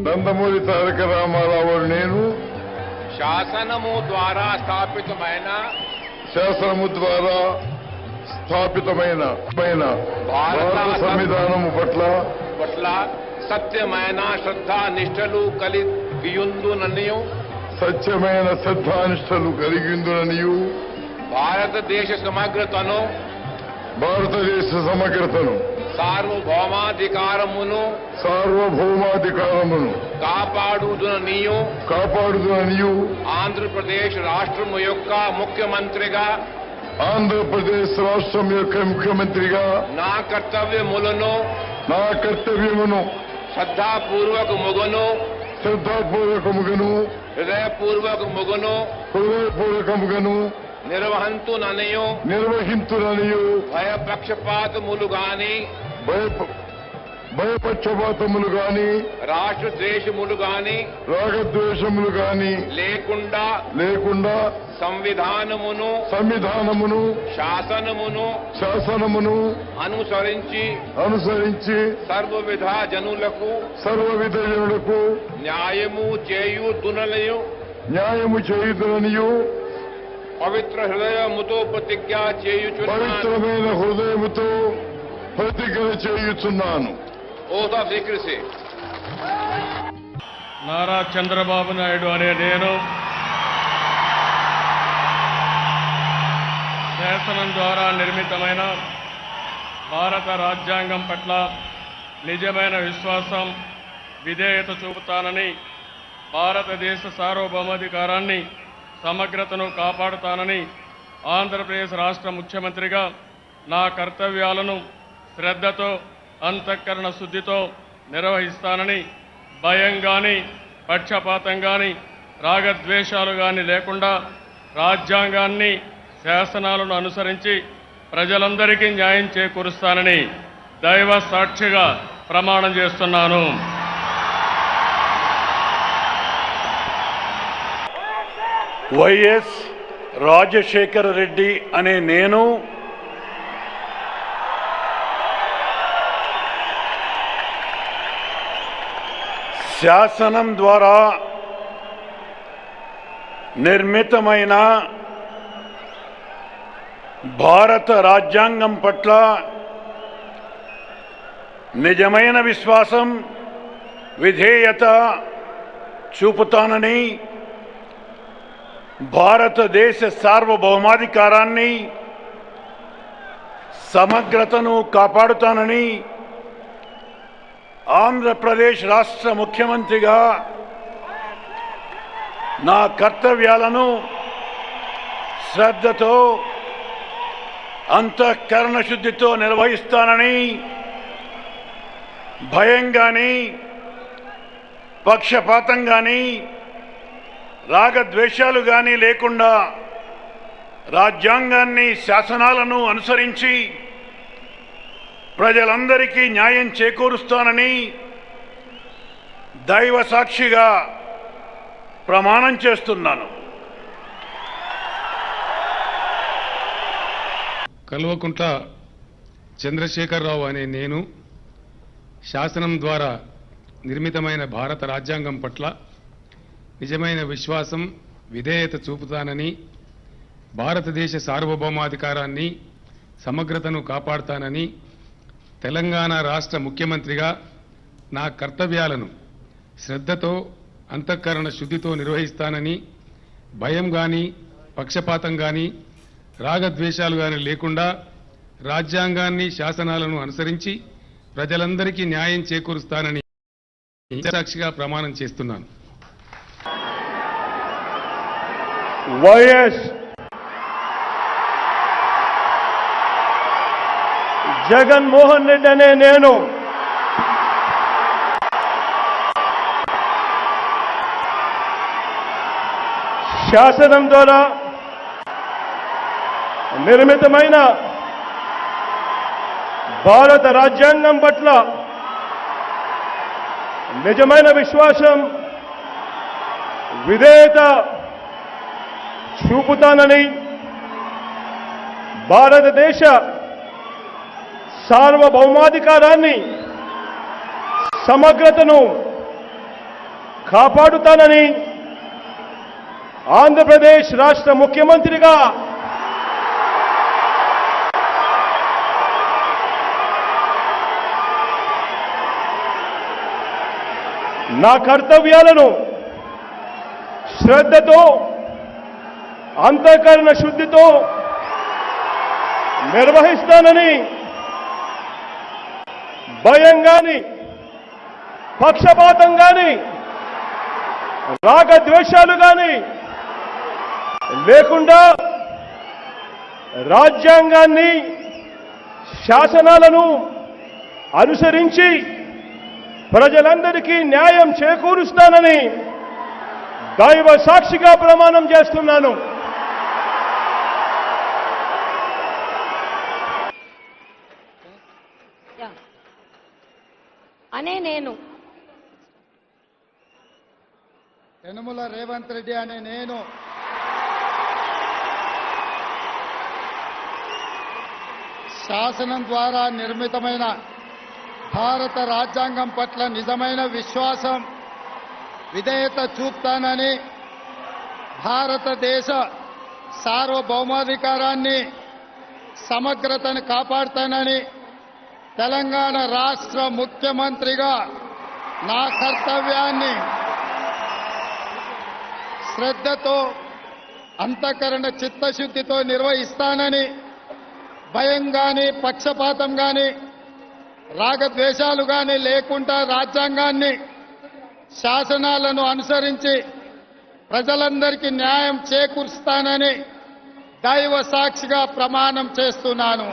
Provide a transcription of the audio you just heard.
నందమూరి తారక రామారావు నేను శాసనము ద్వారా స్థాపితమైన భారత సంవిధానము పట్ల సత్యమైన శ్రద్ధానిష్టలు కలిగియుందుననియు భారతదేశ సమగ్రతను సార్వభౌమాధికారమును కాపాడుదుననియు ఆంధ్రప్రదేశ్ రాష్ట్రం యొక్క ముఖ్యమంత్రిగా నా కర్తవ్యములను శ్రద్ధాపూర్వకముగను హృదయపూర్వకముగను నిర్వహింతుననియు భయపక్షపాతములు గాని రాగద్వేషములు గాని లేకుండా సంవిధానమును శాసనమును అనుసరించి సర్వవిధ జనులకు న్యాయము చేయుదుననియు పవిత్ర హృదయముతో ప్రతిజ్ఞ చేయుచున్నాను. స్వీకరిసి నారా చంద్రబాబు నాయుడు అనే నేను శాసనం ద్వారా నిర్మితమైన భారత రాజ్యాంగం పట్ల నిజమైన విశ్వాసం, విధేయత చూపుతానని, భారతదేశ సార్వభౌమాధికారాన్ని, సమగ్రతను కాపాడుతానని, ఆంధ్రప్రదేశ్ రాష్ట్ర ముఖ్యమంత్రిగా నా కర్తవ్యాలను శ్రద్ధతో, అంతఃకరణ శుద్ధితో నిర్వహిస్తానని, భయం కానీ, పక్షపాతం కానీ, రాగద్వేషాలు కానీ లేకుండా రాజ్యాంగాన్ని, శాసనాలను అనుసరించి ప్రజలందరికీ న్యాయం చేకూరుస్తానని దైవ సాక్షిగా ప్రమాణం చేస్తున్నాను. వైఎస్ రాజశేఖర రెడ్డి అనే నేను శాసనం ద్వారా నిర్మితమైన భారత రాజ్యాంగం పట్ల నిజమైన విశ్వాసం, విధేయత చూపుతానని, భారతదేశ సార్వభౌమాధికారాన్ని, సమగ్రతను కాపాడుతానని, ఆంధ్రప్రదేశ్ రాష్ట్ర ముఖ్యమంత్రిగా నా కర్తవ్యాలను శ్రద్ధతో, అంతఃకరణ శుద్ధితో నిర్వహిస్తానని, భయం కానీ, పక్షపాతం కానీ, రాగద్వేషాలు కానీ లేకుండా రాజ్యాంగాన్ని, శాసనాలను అనుసరించి ప్రజలందరికీ న్యాయం చేకూరుస్తానని దైవ సాక్షిగా ప్రమాణం చేస్తున్నాను. కల్వకుంట్ల చంద్రశేఖరరావు అనే నేను శాసనం ద్వారా నిర్మితమైన భారత రాజ్యాంగం పట్ల నిజమైన విశ్వాసం, విధేయత చూపుతానని, భారతదేశ సార్వభౌమాధికారాన్ని, సమగ్రతను కాపాడుతానని, తెలంగాణ రాష్ట్ర ముఖ్యమంత్రిగా నా కర్తవ్యాలను శ్రద్ధతో, అంతఃకరణ శుద్ధితో నిర్వహిస్తానని, భయం కానీ, పక్షపాతం కానీ, రాగద్వేషాలు కానీ లేకుండా రాజ్యాంగాన్ని, శాసనాలను అనుసరించి ప్రజలందరికీ న్యాయం చేకూరుస్తానని సాక్షిగా ప్రమాణం చేస్తున్నాను. వైఎస్ జగన్మోహన్ రెడ్డి అనే నేను శాసనం ద్వారా నిర్మితమైన భారత రాజ్యాంగం పట్ల నిజమైన విశ్వాసం, విధేయత చూపుతానని, భారతదేశ సార్వభౌమాధికారాన్ని, సమగ్రతను కాపాడుతానని ఆంధ్రప్రదేశ్ రాష్ట్ర ముఖ్యమంత్రిగా నా కర్తవ్యాలను శ్రద్ధతో అంతఃకరణ శుద్ధితో నిర్వహిస్తానని భయం గాని పక్షపాతం గాని రాగద్వేషాలు గాని లేకుండా రాజ్యాంగాన్ని శాసనాలను అనుసరించి ప్రజలందరికీ న్యాయం చేకూరుస్తానని దైవ సాక్షిగా ప్రమాణం చేస్తున్నాను. అనే నేను యనమల రేవంత్ రెడ్డి అనే నేను శాసనం ద్వారా నిర్మితమైన భారత రాజ్యాంగం పట్ల నిజమైన విశ్వాసం విధేయత చూపుతానని భారతదేశ సార్వభౌమాధికారాన్ని సమగ్రతను కాపాడుతానని తెలంగాణ రాష్ట్ర ముఖ్యమంత్రిగా నా కర్తవ్యాన్ని శ్రద్ధతో అంతఃకరణ చిత్తశుద్ధితో నిర్వహిస్తానని భయం గాని పక్షపాతం గాని రాగద్వేషాలు గాని లేకుండా రాజ్యాంగాన్ని శాసనాలను అనుసరించి ప్రజలందరికీ న్యాయం చేకూరుస్తానని దైవ సాక్షిగా ప్రమాణం చేస్తున్నాను.